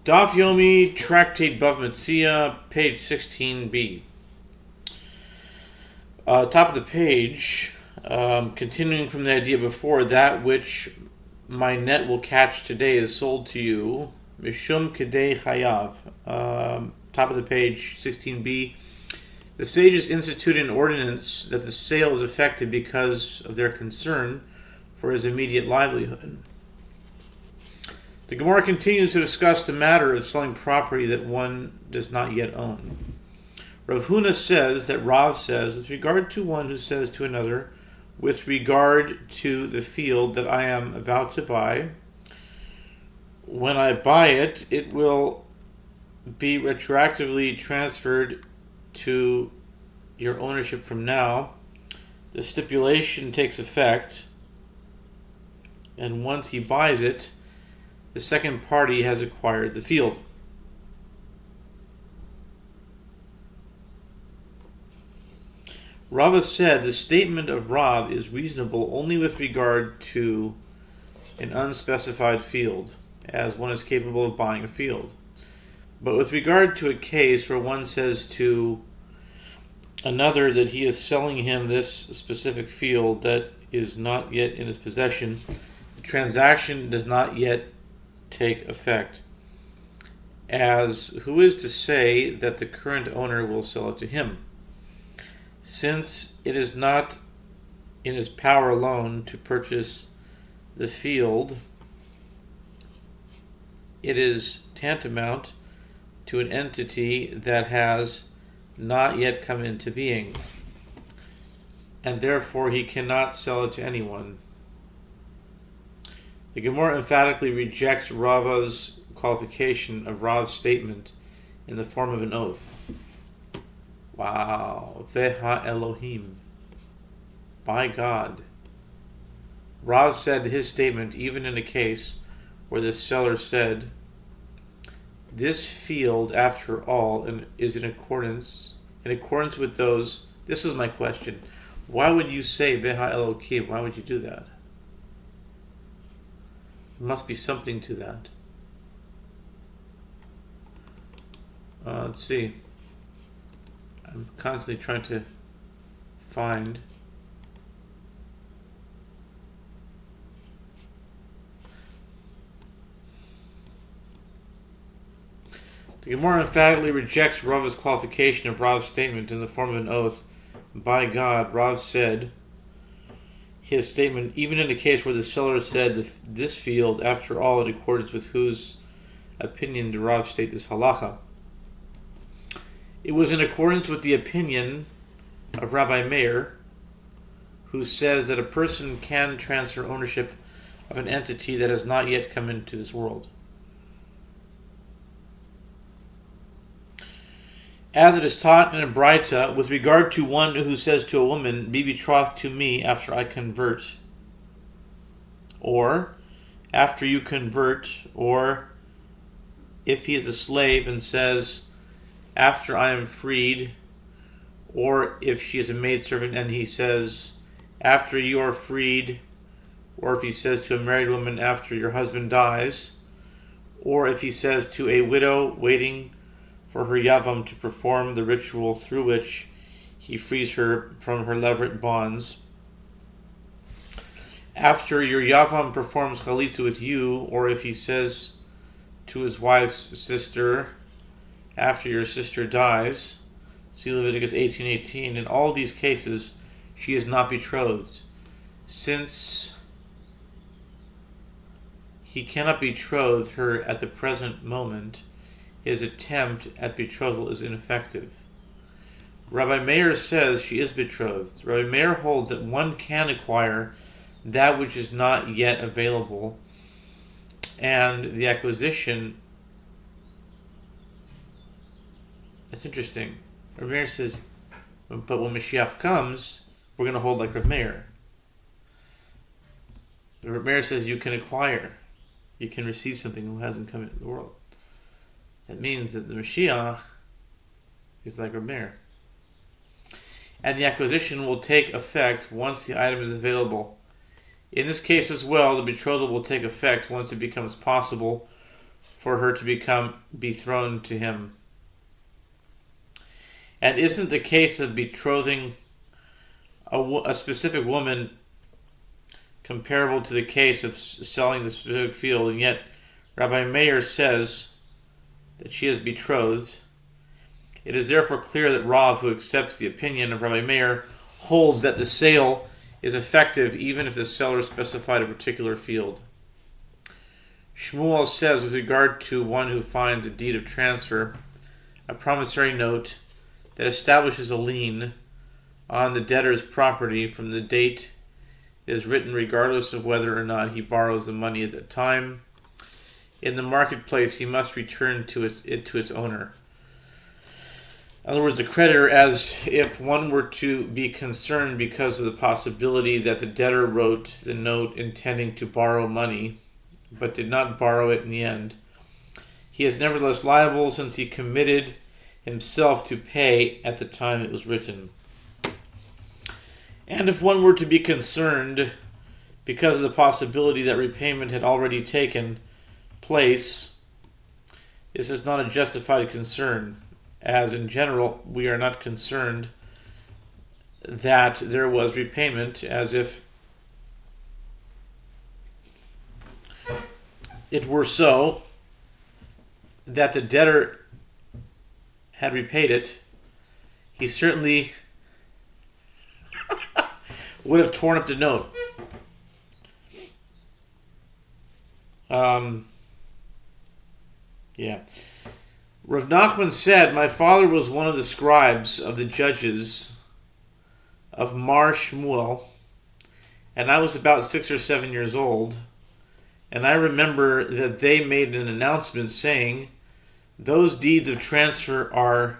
Daf Yomi, Tractate Bava Metzia, page 16b. Top of the page, continuing from the idea before, that which my net will catch today is sold to you. Mishum Kedei Chayav. Top of the page, 16b. The sages institute an ordinance that the sale is effected because of their concern for his immediate livelihood. The Gemara continues to discuss the matter of selling property that one does not yet own. Rav Huna says that Rav says, with regard to one who says to another, with regard to the field that I am about to buy, when I buy it, it will be retroactively transferred to your ownership from now. The stipulation takes effect, and once he buys it, the second party has acquired the field. Rava said the statement of Rav is reasonable only with regard to an unspecified field, as one is capable of buying a field. But with regard to a case where one says to another that he is selling him this specific field that is not yet in his possession, the transaction does not yet take effect, as who is to say that the current owner will sell it to him? Since it is not in his power alone to purchase the field, it is tantamount to an entity that has not yet come into being, and therefore he cannot sell it to anyone. The Gemara emphatically rejects Rava's qualification of Rav's statement in the form of an oath. Wow. Veha Elohim. By God. Rav said his statement even in a case where the seller said, this field, after all, is in accordance with those. This is my question. Why would you say Veha Elohim? Why would you do that? There must be something to that. Let's see. I'm constantly trying to find. The Gemara emphatically rejects Rav's qualification of Rav's statement in the form of an oath. By God, Rav said his statement, even in a case where the seller said this field, after all, in accordance with whose opinion did Rav state this halacha? It was in accordance with the opinion of Rabbi Meir, who says that a person can transfer ownership of an entity that has not yet come into this world. As it is taught in a Braita, with regard to one who says to a woman, be betrothed to me after I convert, or after you convert, or if he is a slave and says, after I am freed, or if she is a maidservant and he says, after you are freed, or if he says to a married woman, after your husband dies, or if he says to a widow waiting for her yavam to perform the ritual through which he frees her from her levirate bonds. After your yavam performs chalitza with you, or if he says to his wife's sister, after your sister dies, see Leviticus 18:18. In all these cases, she is not betrothed, since he cannot betroth her at the present moment. His attempt at betrothal is ineffective. Rabbi Meir says she is betrothed. Rabbi Meir holds that one can acquire that which is not yet available, and the acquisition. That's interesting. Rabbi Meir says, but when Mashiach comes, we're going to hold like Rabbi Meir. Rabbi Meir says you can acquire. You can receive something who hasn't come into the world. That means that the Mashiach is like Rabbi Meir. And the acquisition will take effect once the item is available. In this case as well, the betrothal will take effect once it becomes possible for her to become betrothed to him. And isn't the case of betrothing a specific woman comparable to the case of selling the specific field? And yet Rabbi Meir says that she is betrothed. It is therefore clear that Rav, who accepts the opinion of Rabbi Meir, holds that the sale is effective even if the seller specified a particular field. Shmuel says, with regard to one who finds a deed of transfer, a promissory note that establishes a lien on the debtor's property from the date it is written, regardless of whether or not he borrows the money at the time. In the marketplace, he must return to its owner. In other words, the creditor, as if one were to be concerned because of the possibility that the debtor wrote the note intending to borrow money, but did not borrow it in the end. He is nevertheless liable since he committed himself to pay at the time it was written. And if one were to be concerned because of the possibility that repayment had already taken place, this is not a justified concern, as in general we are not concerned that there was repayment, as if it were so that the debtor had repaid it, he certainly would have torn up the note. Rav Nachman said, my father was one of the scribes of the judges of Mar Shmuel, and I was about 6 or 7 years old, and I remember that they made an announcement saying, those deeds of transfer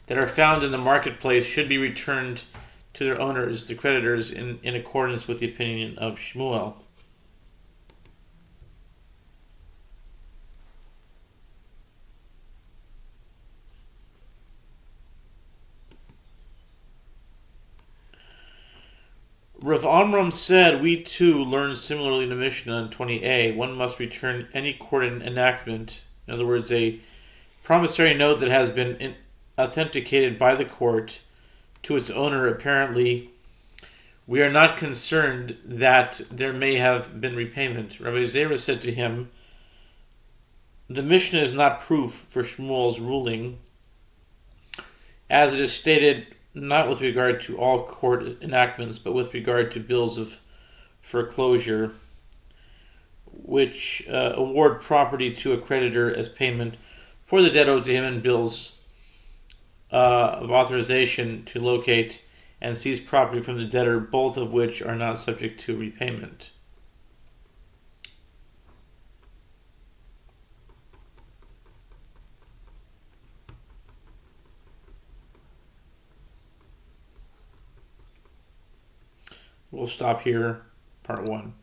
that are found in the marketplace should be returned to their owners, the creditors, in accordance with the opinion of Shmuel. Rav Amram said, we too learn similarly in the Mishnah in 20a, one must return any court enactment, in other words, a promissory note that has been authenticated by the court, to its owner. Apparently, we are not concerned that there may have been repayment. Rabbi Zera said to him, the Mishnah is not proof for Shmuel's ruling, as it is stated not with regard to all court enactments, but with regard to bills of foreclosure, which award property to a creditor as payment for the debt owed to him, and bills of authorization to locate and seize property from the debtor, both of which are not subject to repayment. We'll stop here, part 1.